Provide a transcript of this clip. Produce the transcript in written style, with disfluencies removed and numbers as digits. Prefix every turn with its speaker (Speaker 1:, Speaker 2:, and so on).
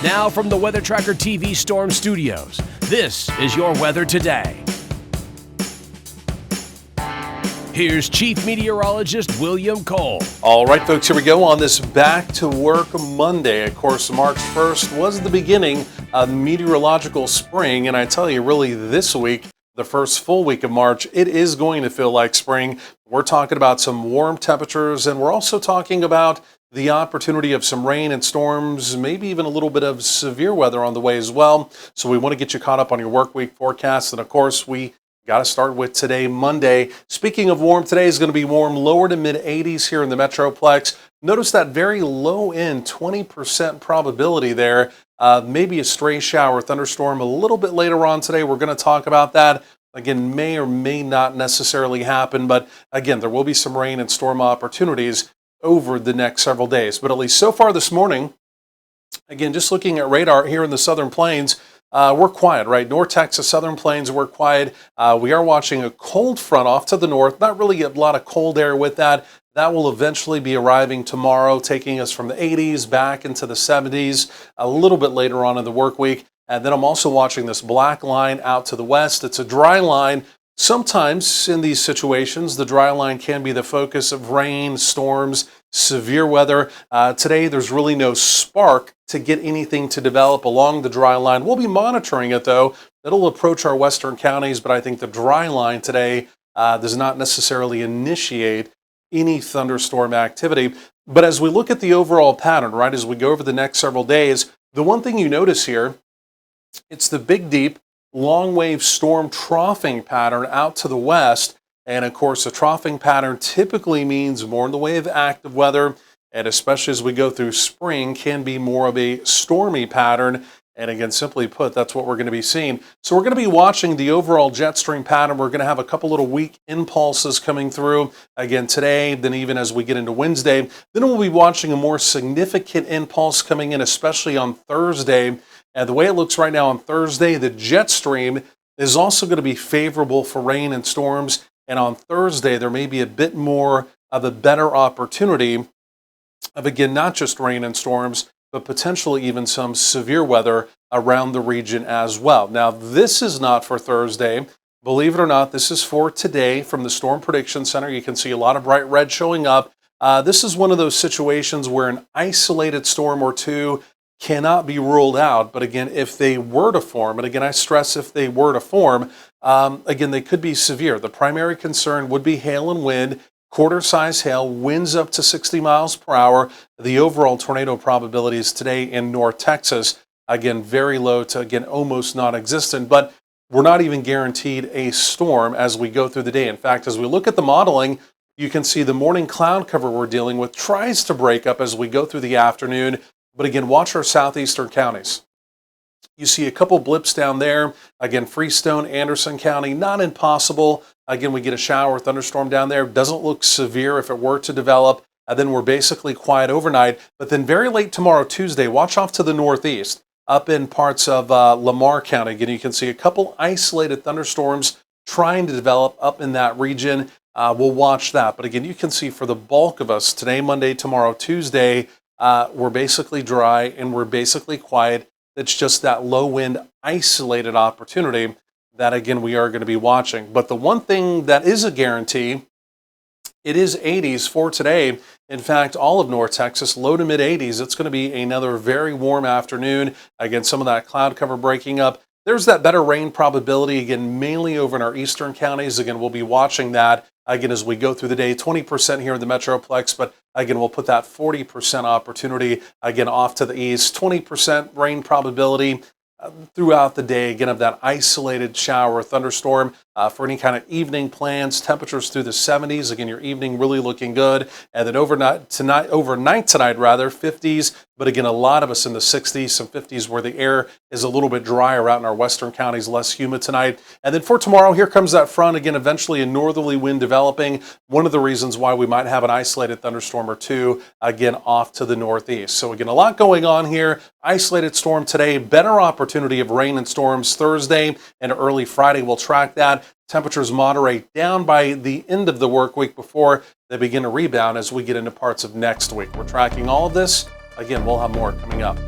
Speaker 1: Now from the Weather Tracker TV Storm Studios, this is your weather today. Here's Chief Meteorologist William Cole.
Speaker 2: All right, folks, here we go on this Back to Work Monday. Of course, March 1st was the beginning of meteorological spring, and I tell you, really, this week, the first full week of March, it is going to feel like spring. We're talking about some warm temperatures, and we're also talking about the opportunity of some rain and storms, maybe even a little bit of severe weather on the way as well. So we want to get you caught up on your work week forecast, and of course, we got to start with today, Monday. Speaking of warm, today is going to be warm, lower to mid 80s here in the Metroplex. Notice that very low end, 20% probability there. Maybe a stray shower, thunderstorm a little bit later on today. We're going to talk about that. Again, may or may not necessarily happen, but again, there will be some rain and storm opportunities over the next several days. But at least so far this morning, again, just looking at radar here in the Southern Plains, we're quiet, right? North Texas, Southern Plains, we're quiet. We are watching a cold front off to the north. Not really a lot of cold air with that. That will eventually be arriving tomorrow, taking us from the 80s back into the 70s a little bit later on in the work week. And then I'm also watching this black line out to the west. It's a dry line. Sometimes in these situations, the dry line can be the focus of rain, storms, severe weather. Today, there's really no spark to get anything to develop along the dry line. We'll be monitoring it, though. It'll approach our western counties, but I think the dry line today does not necessarily initiate any thunderstorm activity. But as we look at the overall pattern, right, as we go over the next several days, the one thing you notice here, it's the big, deep, long wave storm troughing pattern out to the west. And of course, a troughing pattern typically means more in the way of active weather, and especially as we go through spring, can be more of a stormy pattern. And again, simply put, that's what we're going to be seeing. So we're going to be watching the overall jet stream pattern. We're going to have a couple little weak impulses coming through again today, then even as we get into Wednesday. Then we'll be watching a more significant impulse coming in, especially on Thursday. And the way it looks right now on Thursday, the jet stream is also going to be favorable for rain and storms. And on Thursday, there may be a bit more of a better opportunity of, again, not just rain and storms, but potentially even some severe weather around the region as well. Now, this is not for Thursday. Believe it or not, this is for today from the Storm Prediction Center. You can see a lot of bright red showing up. This is one of those situations where an isolated storm or two cannot be ruled out. But again, if they were to form, and again, I stress if they were to form, again, they could be severe. The primary concern would be hail and wind, quarter-size hail, winds up to 60 miles per hour. The overall tornado probabilities today in North Texas, again, very low to, again, almost non-existent. But we're not even guaranteed a storm as we go through the day. In fact, as we look at the modeling, you can see the morning cloud cover we're dealing with tries to break up as we go through the afternoon. But again, watch our southeastern counties. You see a couple blips down there. Again, Freestone, Anderson County, not impossible. Again, we get a shower, thunderstorm down there. Doesn't look severe if it were to develop. And then we're basically quiet overnight. But then very late tomorrow, Tuesday, watch off to the northeast, up in parts of Lamar County. Again, you can see a couple isolated thunderstorms trying to develop up in that region. We'll watch that. But again, you can see for the bulk of us, today, Monday, tomorrow, Tuesday, we're basically dry and we're basically quiet. It's just that low wind isolated opportunity that, again, we are going to be watching. But the one thing that is a guarantee, it is 80s for today. In fact, all of North Texas, low to mid 80s. It's going to be another very warm afternoon. Again, some of that cloud cover breaking up. There's that better rain probability, again, mainly over in our eastern counties. Again, we'll be watching that, again, as we go through the day. 20% here in the Metroplex, but again, we'll put that 40% opportunity, again, off to the east. 20% rain probability throughout the day, again, of that isolated shower or thunderstorm. For any kind of evening plans, temperatures through the 70s. Again, your evening really looking good. And then overnight tonight, 50s. But again, a lot of us in the 60s, some 50s where the air is a little bit drier out in our western counties, less humid tonight. And then for tomorrow, here comes that front. Again, eventually a northerly wind developing. One of the reasons why we might have an isolated thunderstorm or two, again, off to the northeast. So again, a lot going on here. Isolated storm today, better opportunity of rain and storms Thursday and early Friday. We'll track that. Temperatures moderate down by the end of the work week before they begin to rebound as we get into parts of next week. We're tracking all of this. Again, we'll have more coming up.